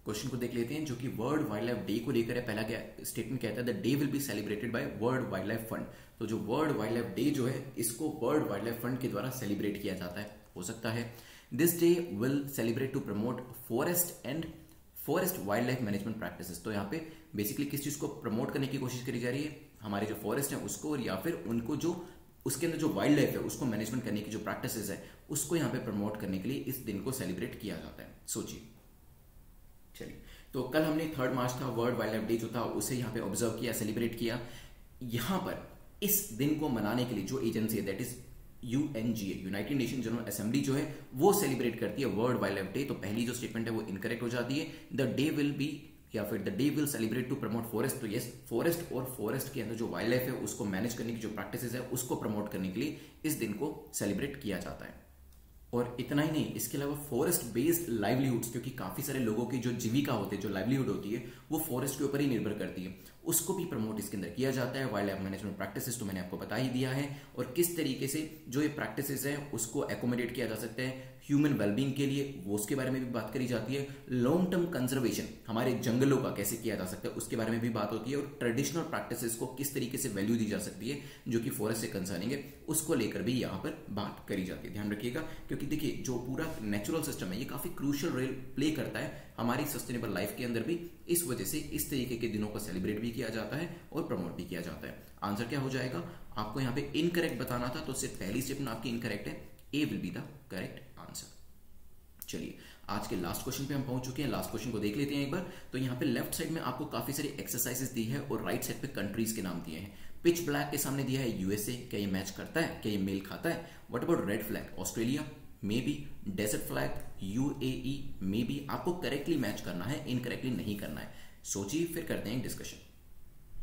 क्वेश्चन को देख लेते हैं जो कि वर्ल्ड वाइल्ड लाइफ डे को लेकर है। पहला क्या स्टेटमेंट कहता है, the day will be celebrated by world wild life fund. तो जो वर्ल्ड वाइल्ड लाइफ डे जो है, इसको वर्ल्ड वाइल्ड लाइफ फंड के द्वारा सेलिब्रेट किया जाता है। हो सकता है this day will celebrate to promote forest wildlife management practices. तो यहाँ पे बेसिकली किस चीज को प्रमोट करने की कोशिश करी जा रही है, हमारे जो फॉरेस्ट है उसको, और या फिर उनको जो उसके अंदर जो वाइल्ड लाइफ है उसको मैनेजमेंट करने की जो प्रैक्टिसेस है उसको यहाँ पे प्रमोट करने के लिए इस दिन को सेलिब्रेट किया जाता है। सोचिए। चलिए, तो कल हमने 3 मार्च था वर्ल्ड वाइल्ड लाइफ डे जो था उसे यहाँ पे ऑब्जर्व किया, सेलिब्रेट किया। यहाँ पर इस दिन को मनाने के लिए जो एजेंसी है that is UNGA, United nation general assembly जो है वो सेलिब्रेट करती है वर्ल्ड वाइल्ड लाइफ डे। तो पहली जो स्टेटमेंट है वो इनकरेक्ट हो जाती है। द डे विल बी या फिर the day will celebrate to promote forest. तो यस, फॉरेस्ट और फॉरेस्ट के अंदर जो वाइल्ड लाइफ है उसको मैनेज करने की जो प्रैक्टिसेस है उसको प्रमोट करने के लिए इस दिन को सेलिब्रेट किया जाता है। और इतना ही नहीं, इसके अलावा फॉरेस्ट बेस्ड लाइवलीहुड्स, क्योंकि काफी सारे लोगों की जो जीविका होती है, जो लाइवलीहुड होती है, वो फॉरेस्ट के ऊपर ही निर्भर करती है, उसको भी प्रमोट इसके अंदर किया जाता है। वाइल्ड लाइफ मैनेजमेंट प्रैक्टिसेस तो मैंने आपको बता ही दिया है, और किस तरीके से जो ये प्रैक्टिसेस है उसको एकोमोडेट किया जा सकता है ह्यूमन वेलबींग के लिए, वो उसके बारे में भी बात करी जाती है। लॉन्ग टर्म कंजर्वेशन, हमारे जंगलों का कैसे किया जा सकता है उसके बारे में भी बात होती है, और ट्रेडिशनल प्रैक्टिसेस को किस तरीके से वैल्यू दी जा सकती है जो कि फॉरेस्ट से कंसर्निंग है, उसको लेकर भी यहाँ पर बात करी जाती है। ध्यान रखिएगा, क्योंकि देखिए जो पूरा नेचुरल सिस्टम है ये काफी क्रूशियल रोल प्ले करता है हमारी सस्टेनेबल लाइफ के अंदर भी। इस वजह से इस तरीके के दिनों को सेलिब्रेट भी किया जाता है और प्रमोट भी किया जाता है। आंसर क्या हो जाएगा? आपको यहाँ पे इनकरेक्ट बताना था, तो सिर्फ पहली स्टेटमेंट आपकी इनकरेक्ट है, A will be the correct answer. चलिए, आज के लास्ट क्वेश्चन पे हम पहुंच चुके हैं। लास्ट क्वेश्चन को देख लेते हैं एक बार। तो यहाँ पे लेफ्ट साइड में आपको काफी सारी एक्सरसाइजेस दी है और राइट साइड पे कंट्रीज के नाम दिए हैं। पिच ब्लैक के सामने दिया है USA, क्या ये मैच करता है, क्या ये मेल खाता है? What about red flag? Australia maybe, desert flag UAE maybe. आपको करेक्टली मैच करना है, इनकरेक्टली नहीं करना है। सोचिए, फिर करते हैं डिस्कशन।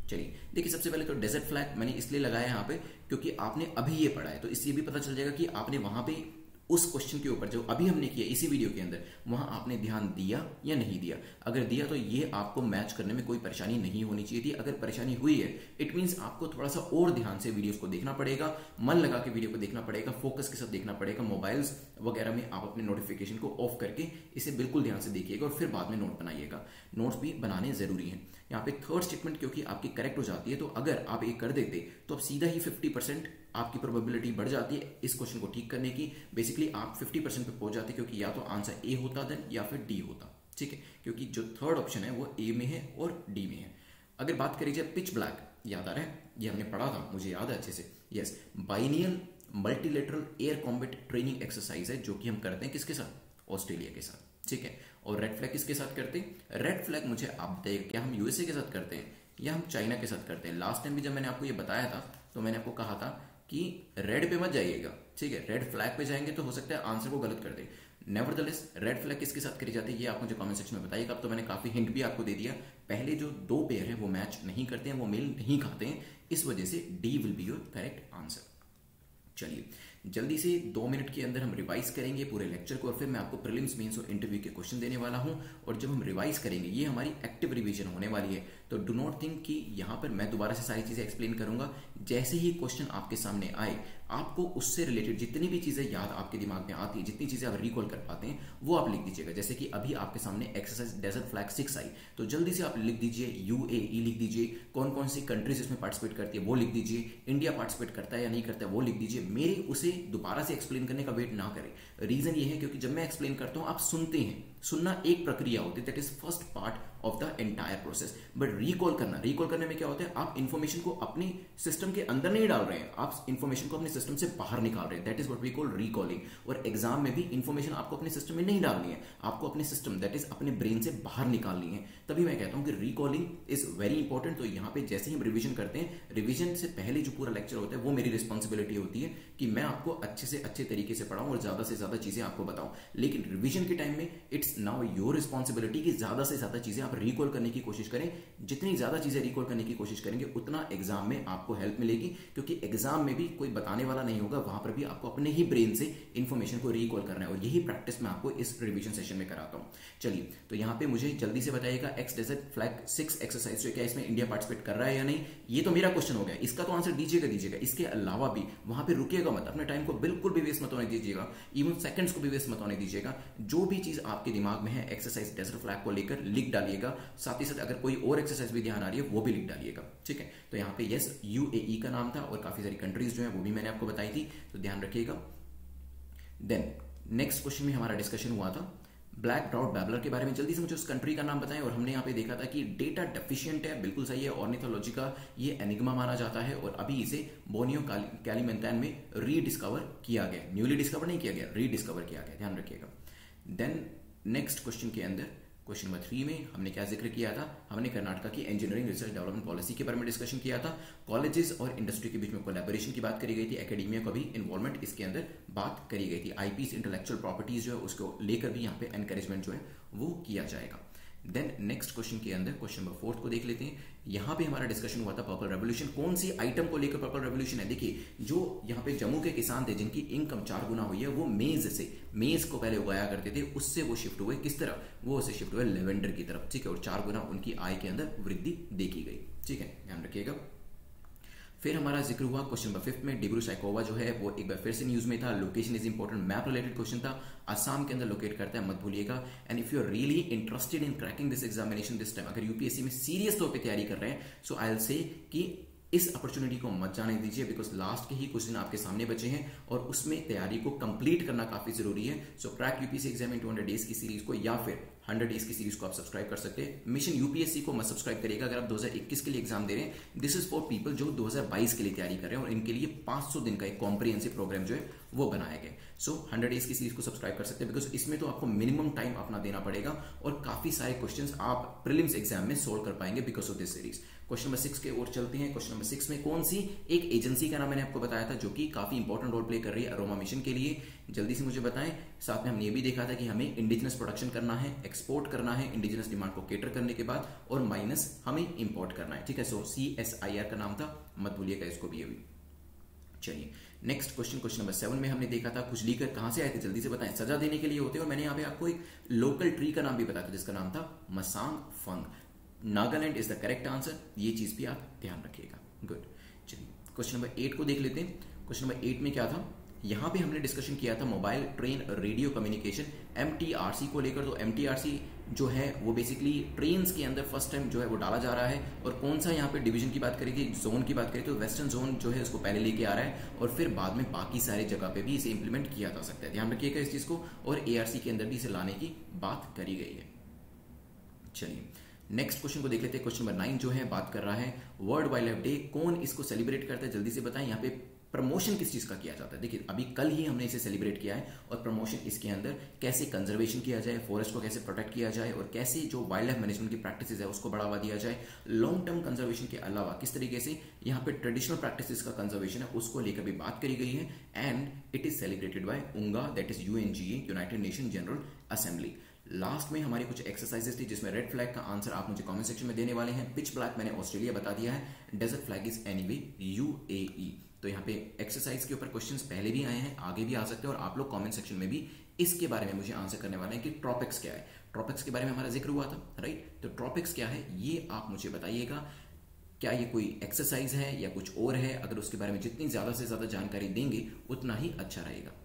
चलिए, देखिए सबसे पहले तो डेजर्ट फ्लैग मैंने इसलिए लगाया यहाँ पे क्योंकि आपने अभी ये पढ़ा है, तो इससे भी पता चल जाएगा कि आपने वहां पे उस क्वेश्चन के ऊपर जो अभी हमने किया इसी वीडियो के अंदर, वहां आपने ध्यान दिया या नहीं दिया। अगर दिया तो ये आपको मैच करने में कोई परेशानी नहीं होनी चाहिए थी। अगर परेशानी हुई है, इट मींस आपको थोड़ा सा और ध्यान से वीडियोस को देखना पड़ेगा, मन लगा के वीडियो को देखना पड़ेगा, फोकस के साथ देखना पड़ेगा। मोबाइल्स वगैरह में आप अपने नोटिफिकेशन को ऑफ करके इसे बिल्कुल ध्यान से देखिएगा और फिर बाद में नोट बनाइएगा। नोट्स भी बनाने जरूरी है। यहाँ पे थर्ड स्टेटमेंट क्योंकि आपकी करेक्ट हो जाती है, तो अगर आप ये कर देते तो अब सीधा ही 50% आपकी प्रोबेबिलिटी बढ़ जाती है इस क्वेश्चन को ठीक करने की। बेसिकली आप 50% पे पहुंच जाते, क्योंकि या तो आंसर ए होता देन या फिर डी होता। ठीक है, क्योंकि जो थर्ड ऑप्शन है वो ए में है और डी में है। अगर बात करी जाए पिच ब्लैक, याद आ रहा है, ये हमने पढ़ा था, मुझे याद है अच्छे से। Yes, biennial multilateral air combat training exercise है जो कि हम करते हैं किसके साथ? ऑस्ट्रेलिया के साथ। ठीक है, और रेड फ्लैग किसके साथ करते हैं? रेड फ्लैग मुझे आप बताइए, क्या हम USA के साथ करते हैं या हम चाइना के साथ करते हैं? लास्ट टाइम भी जब मैंने आपको ये बताया था तो मैंने आपको कहा था कि रेड पे मत जाइएगा। ठीक है, रेड फ्लैग पे जाएंगे तो हो सकता है आंसर को गलत कर दे। नेवरदलेस रेड फ्लैग किसके साथ करी जाती है ये आप मुझे कमेंट सेक्शन में बताइएगा। अब तो मैंने काफी हिंट भी आपको दे दिया पहले जो दो पेयर है वो मैच नहीं करते हैं, वो मेल नहीं खाते हैं, इस वजह से D will be your correct answer. चलिए जल्दी से 2 मिनट के अंदर हम रिवाइज करेंगे पूरे लेक्चर को और फिर मैं आपको प्रीलिम्स मेंस और इंटरव्यू के क्वेश्चन देने वाला हूं। और जब हम रिवाइज करेंगे ये हमारी एक्टिव रिवीजन होने वाली है, तो डू नॉट थिंक कि यहां पर मैं दोबारा से सारी चीजें एक्सप्लेन करूंगा। जैसे ही क्वेश्चन आपके सामने आए आपको उससे रिलेटेड जितनी भी चीजें याद आपके दिमाग में आती है, जितनी चीजें आप रिकॉल कर पाते हैं वो आप लिख दीजिएगा। जैसे कि अभी आपके सामने एक्सरसाइज डेजर्ट फ्लैग 6 आई, तो जल्दी से आप लिख दीजिए यूएई लिख दीजिए, कौन कौन सी कंट्रीज इसमें पार्टिसिपेट करती है वो लिख दीजिए, इंडिया पार्टिसिपेट करता है या नहीं करता है वो लिख दीजिए। मेरे उसे दोबारा से एक्सप्लेन करने का वेट ना करें। रीजन ये है क्योंकि जब मैं एक्सप्लेन करता हूं आप सुनते हैं, सुनना एक प्रक्रिया होती है, that is first part of the entire process. But recall करने में क्या होता है, आप इंफॉर्मेशन को अपने सिस्टम के अंदर नहीं डाल रहे हैं, आप इंफॉर्मेशन को अपने सिस्टम से बाहर निकाल रहे हैं, that is what we call recalling. और एग्जाम में भी इंफॉर्मेशन आपको अपने सिस्टम में नहीं डालनी है, आपको अपने सिस्टम दैट इज अपने ब्रेन से बाहर निकालनी है। तभी मैं कहता हूं कि रिकॉलिंग इज वेरी इंपॉर्टेंट। तो यहां पे जैसे ही हम रिवीजन करते हैं, रिवीजन से पहले जो पूरा लेक्चर होता है वो मेरी रिस्पॉन्सिबिलिटी होती है कि मैं आपको अच्छे से अच्छे तरीके से पढ़ाऊं और ज्यादा से ज्यादा चीजें आपको बताऊं। लेकिन रिवीजन के टाइम में इट्स नाउ योर रिस्पॉन्सिबिलिटी कि ज्यादा से ज्यादा चीजें आप रिकॉल करने की कोशिश करें। जितनी ज्यादा चीजें रिकॉल करने की कोशिश करेंगे उतना एग्जाम में आपको हेल्प मिलेगी, क्योंकि एग्जाम में भी कोई बताने वाला नहीं होगा, वहां पर भी आपको अपने ही ब्रेन से इंफॉर्मेशन को रिकॉल करना है। और यही प्रैक्टिस मैं आपको इस रिवीजन सेशन में कराता हूं। चलिए तो यहां पे मुझे जल्दी से बताइएगा एक्स डेजर्ट फ्लैग 6 एक्सरसाइज जो क्या इसमें इंडिया पार्टिसिपेट कर रहा है या नहीं, ये तो मेरा क्वेश्चन हो गया, इसका तो आंसर दीजिएगा। इसके अलावा भी वहां पे रुकिएगा मत, अपने टाइम को बिल्कुल भी वेस्ट मत होने दीजिएगा, इवन सेकंड्स को भी वेस्ट मत होने दीजिएगा। जो भी चीज आपके दिमाग में है एक्सरसाइज डेजर्ट फ्लैग को लेकर लिख डालिएगा, साथ ही साथ अगर कोई और एक्सरसाइज भी ध्यान आ रही है वो भी लिख डालिएगा, ठीक है। तो यहाँ पे यस यूएई का नाम था और काफी सारी कंट्रीज जो है वो भी मैंने आपको बताई थी, तो ध्यान रखिएगा। देन नेक्स्ट क्वेश्चन में हमारा डिस्कशन हुआ था ब्लैक ट्राउट बैबलर के बारे में। जल्दी से मुझे उस कंट्री का नाम बताएं। और हमने यहाँ पे देखा था कि डेटा डेफिशिएंट है, बिल्कुल सही है, ऑर्निथोलॉजी का ये एनिग्मा माना जाता है और अभी इसे बोर्नियो कैलिमेंटान में रीडिस्कवर किया गया, न्यूली डिस्कवर नहीं किया गया, रीडिस्कवर किया गया, ध्यान रखिएगा। देन नेक्स्ट क्वेश्चन के अंदर क्वेश्चन नंबर 3 में हमने क्या जिक्र किया था, हमने कर्नाटका की इंजीनियरिंग रिसर्च डेवलपमेंट पॉलिसी के बारे में डिस्कशन किया था। कॉलेजेस और इंडस्ट्री के बीच में कोलैबोरेशन की बात करी गई थी, एकेडमिया का भी इन्वॉल्वमेंट इसके अंदर बात करी गई थी। आईपीस इंटेलेक्चुअल प्रॉपर्टीज जो है उसको लेकर भी यहाँ पे एनकरेजमेंट जो है वो किया जाएगा। देन नेक्स्ट क्वेश्चन के अंदर क्वेश्चन नंबर 4 को देख लेते हैं। यहां पे हमारा डिस्कशन हुआ था पर्पल रेवोल्यूशन, कौन सी आइटम को लेकर पर्पल रेवोल्यूशन है। देखिए जो यहाँ पे जम्मू के किसान थे जिनकी इनकम 4 गुना हुई है, वो मेज को पहले उगाया करते थे, उससे वो शिफ्ट हुए किस तरफ, वो उससे शिफ्ट हुए लेवेंडर की तरफ, ठीक है। और 4 गुना उनकी आय के अंदर वृद्धि देखी गई, ठीक है, ध्यान रखिएगा। फिर हमारा जिक्र हुआ क्वेश्चन नंबर 5 में डिब्रू साइकोवा जो है वो एक बार फिर से न्यूज में था। Location is important, map related question था, असम के अंदर लोकेट करता है, मत भूलिएगा। And if you are really interested in cracking this examination this time, अगर यूपीएससी में सीरियस तौर पे तैयारी कर रहे हैं, सो आई विल से कि इस अपॉर्चुनिटी को मत जाने दीजिए, बिकॉज लास्ट के ही कुछ दिन आपके सामने बचे हैं और उसमें तैयारी को कंप्लीट करना काफी जरूरी है। So crack UPSC exam in 200 days की सीरीज को या फिर 100 डेज की सीरीज को आप सब्सक्राइब कर सकते हैं। मिशन यूपीएससी को मत सब्सक्राइब करिएगा अगर आप 2021 के लिए एग्जाम दे रहे हैं। दिस इज फॉर पीपल जो 2022 के लिए तैयारी कर रहे हैं और इनके लिए 500 दिन का एक कॉम्प्रिहेंसिव प्रोग्राम जो है वो बनाया गया। सो 100 डेज की सीरीज को सब्सक्राइब कर सकते हैं, बिकॉज इसमें तो आपको मिनिमम टाइम अपना देना पड़ेगा और काफी सारे क्वेश्चंस आप प्रीलिम्स एग्जाम में सोल्व कर पाएंगे because of this series. Question number 6 के ओर चलते हैं। क्वेश्चन नंबर 6 में कौन सी एक एजेंसी का नाम मैंने आपको बताया था जो कि काफी इंपॉर्टेंट रोल प्ले कर रही है अरोमा मिशन के लिए, जल्दी से मुझे बताएं। साथ में हमने ये भी देखा था कि हमें इंडिजिनस प्रोडक्शन करना है, एक्सपोर्ट करना है इंडिजिनस डिमांड को केटर करने के बाद, और माइनस हमें इंपोर्ट करना है, ठीक है। सो CSIR का नाम था, मत भूलिएगा इसको भी अभी। चलिए नेक्स्ट क्वेश्चन नंबर 7 में हमने देखा था खुजली कर कहां से आए थे, जल्दी से बताएं। सजा देने के लिए होते हैं और मैंने यहाँ पे आपको एक लोकल ट्री का नाम भी बताया था जिसका नाम था Masang Fung. Nagaland is the correct answer, ये चीज भी आप ध्यान रखिएगा। गुड, चलिए क्वेश्चन नंबर 8 को देख लेते हैं। क्वेश्चन नंबर 8 में क्या था, यहां पे हमने डिस्कशन किया था mobile train radio communication MTRC को लेकर। तो MTRC जो है वो बेसिकली ट्रेन्स के अंदर फर्स्ट टाइम जो है वो डाला जा रहा है। और कौन सा यहाँ पे डिवीजन की बात करें, जोन की बात करें तो वेस्टर्न जोन जो है उसको पहले लेके आ रहा है और फिर बाद में बाकी सारे जगह पे भी इसे इंप्लीमेंट किया जा सकता है, ध्यान रखिएगा इस चीज को। और ARC के अंदर भी इसे लाने की बात करी गई है। चलिए नेक्स्ट क्वेश्चन को देख लेते हैं। क्वेश्चन नंबर 9 जो है बात कर रहा है वर्ल्ड वाइल्ड लाइफ डे, कौन इसको सेलिब्रेट करता है, जल्दी से बताएं। यहाँ पे प्रमोशन किस चीज का किया जाता है, देखिए अभी कल ही हमने इसे सेलिब्रेट किया है और प्रमोशन इसके अंदर कैसे कंजर्वेशन किया जाए, फॉरेस्ट को कैसे प्रोटेक्ट किया जाए और कैसे जो वाइल्ड लाइफ मैनेजमेंट की प्रैक्टिसेस है उसको बढ़ावा दिया जाए। लॉन्ग टर्म कंजर्वेशन के अलावा किस तरीके से यहाँ पे ट्रेडिशनल प्रैक्टिसेस का कंजर्वेशन है उसको लेकर भी बात करी गई है। And it is celebrated by UNGA, that is UNGA, United nation general assembly. Last में हमारी कुछ एक्सरसाइजेस थी जिसमें रेड फ्लैग का आंसर आप मुझे कमेंट सेक्शन में देने वाले हैं। पिच ब्लैक मैंने ऑस्ट्रेलिया बता दिया है, desert flag is anyway UAE. तो यहाँ पे एक्सरसाइज के ऊपर क्वेश्चंस पहले भी आए हैं, आगे भी आ सकते हैं, और आप लोग कमेंट सेक्शन में भी इसके बारे में मुझे आंसर करने वाले हैं कि ट्रॉपिक्स क्या है। ट्रॉपिक्स के बारे में हमारा जिक्र हुआ था, राइट। तो ट्रॉपिक्स क्या है ये आप मुझे बताइएगा। क्या ये कोई एक्सरसाइज है या कुछ और है? अगर उसके बारे में जितनी ज्यादा से ज्यादा जानकारी देंगे उतना ही अच्छा रहेगा।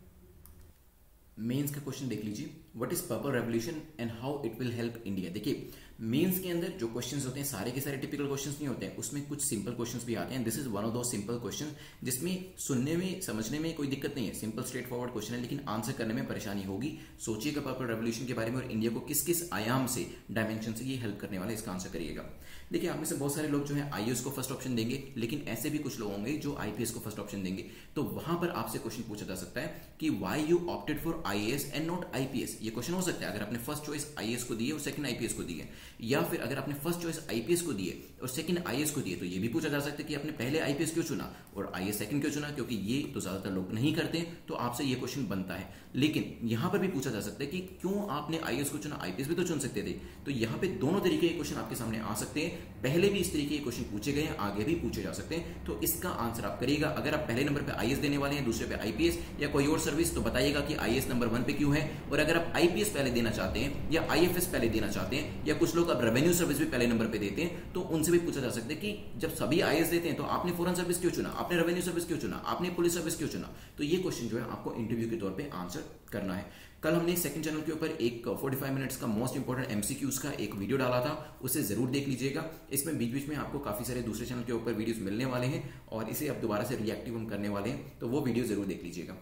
मेंस का क्वेश्चन देख लीजिए, what is purple revolution and how it will help India. देखिए मेंस के अंदर जो क्वेश्चंस होते हैं सारे के सारे टिपिकल क्वेश्चंस नहीं होते हैं, उसमें कुछ सिंपल क्वेश्चंस भी आते हैं। दिस इज वन ऑफ दो सिंपल क्वेश्चन जिसमें सुनने में समझने में कोई दिक्कत नहीं है, सिंपल स्ट्रेट फॉरवर्ड क्वेश्चन है, लेकिन आंसर करने में परेशानी होगी। सोचिएगा पर्पल रेवोल्यूशन के बारे में और इंडिया को किस किस आयाम से, डायमेंशन से ये हेल्प करने वाला है, इसका आंसर करिएगा। देखिए आप में से बहुत सारे लोग जो है आईएएस को फर्स्ट ऑप्शन देंगे, लेकिन ऐसे भी कुछ लोग होंगे जो आईपीएस को फर्स्ट ऑप्शन देंगे। तो वहां पर आपसे क्वेश्चन पूछा जा सकता है कि why you opted for IAS and not IPS. ये क्वेश्चन हो सकता है अगर आपने फर्स्ट चॉइस आईएएस को दी है और सेकंड आईपीएस को दी है, या फिर अगर आपने फर्स्ट चॉइस आईपीएस को दी है और सेकंड आईएएस को दी है, तो ये भी पूछा जा सकता है कि आपने पहले आईपीएस क्यों चुना और आईएएस सेकंड क्यों चुना, क्योंकि ये तो ज्यादातर लोग नहीं करते, तो आपसे ये क्वेश्चन बनता है। लेकिन यहां पर भी पूछा जा सकता है कि क्यों आपने आईएएस को चुना, आईपीएस भी तो चुन सकते थे। तो यहां पे दोनों तरीके के क्वेश्चन आपके सामने आ सकते हैं, पहले भी इस तरीके के क्वेश्चन पूछे गए हैं, आगे भी पूछे जा सकते हैं। तो इसका आंसर आप करिएगा। अगर आप पहले नंबर पे आईएएस देने वाले हैं, दूसरे पे आईपीएस या कोई और सर्विस, तो बताइएगा कि आईएएस नंबर 1 पे क्यों है। और अगर आप आईपीएस पहले देना चाहते हैं या आईएफएस पहले देना चाहते हैं, या कुछ लोग अब रेवेन्यू सर्विस भी पहले नंबर पे देते हैं, तो उनसे भी पूछा जा सकता है कि जब सभी आईएएस देते हैं तो आपने फॉरेन सर्विस क्यों चुना, आपने रेवेन्यू सर्विस क्यों चुना, आपने पुलिस सर्विस क्यों चुना। तो ये क्वेश्चन जो है आपको इंटरव्यू के तौर पे आंसर करना है। कल हमने सेकंड चैनल के ऊपर एक 45 मिनट्स का मोस्ट इंपोर्टेंट एमसीक्यूज का एक वीडियो डाला था, उसे जरूर देख लीजिएगा। इसमें बीच बीच में आपको काफी सारे दूसरे चैनल के ऊपर वीडियोस मिलने वाले हैं और इसे अब दोबारा से रिएक्टिव हम करने वाले हैं, तो वो वीडियो जरूर देख लीजिएगा।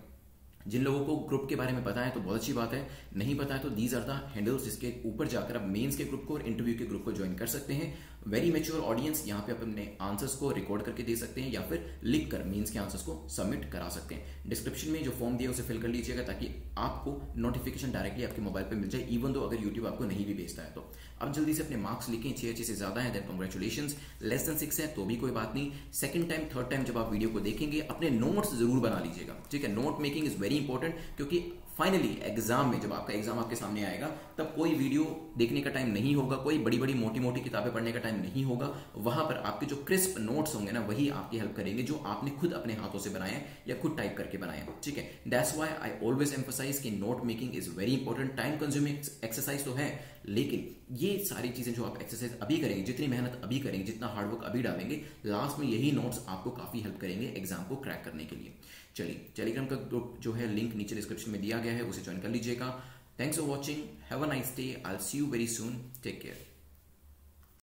जिन लोगों को ग्रुप के बारे में पता है तो बहुत अच्छी बात है, नहीं पता है तो दीज आर द हैंडल्स जिसके ऊपर जाकर आप मेंस के ग्रुप को और इंटरव्यू के ग्रुप को ज्वाइन कर सकते हैं। वेरी मैच्योर ऑडियंस, यहाँ पे आप अपने आंसर्स को रिकॉर्ड करके दे सकते हैं या फिर लिख कर मेंस के आंसर्स को सबमिट करा सकते हैं। डिस्क्रिप्शन में जो फॉर्म दिया उसे फिल कर लीजिएगा ताकि आपको नोटिफिकेशन डायरेक्टली आपके मोबाइल पे मिल जाए, इवन दो अगर यूट्यूब आपको नहीं भी भेजता है तो। अब जल्दी से अपने मार्क्स लिखें, 6 अच्छे से ज्यादा है देन कांग्रेचुलेशंस, लेस देन 6 है तो भी कोई बात नहीं। सेकंड टाइम थर्ड टाइम जब आप वीडियो को देखेंगे अपने नोट्स जरूर बना लीजिएगा, ठीक है। Note making is very important, क्योंकि फाइनली एग्जाम में जब आपका एग्जाम आपके सामने आएगा तब कोई वीडियो देखने का टाइम नहीं होगा, कोई बड़ी बड़ी मोटी मोटी किताबें पढ़ने का टाइम नहीं होगा। वहां पर आपके जो क्रिस्प नोट्स होंगे ना वही आपकी हेल्प करेंगे, जो आपने खुद अपने हाथों से बनाए या खुद टाइप करके बनाए, ठीक है। That's why I always emphasize कि note making is very important. Time consuming exercise तो है, लेकिन ये सारी चीजें जो आप एक्सरसाइज अभी करेंगे, जितनी मेहनत अभी करेंगे, जितना हार्डवर्क अभी डालेंगे, लास्ट में यही नोट्स आपको काफी हेल्प करेंगे एग्जाम को क्रैक करने के लिए। चलिए, टेलीग्राम का ग्रुप जो है लिंक नीचे डिस्क्रिप्शन में दिया गया है, उसे ज्वाइन कर लीजिएगा। Thanks for watching, have a nice day, I will see you very soon, take care.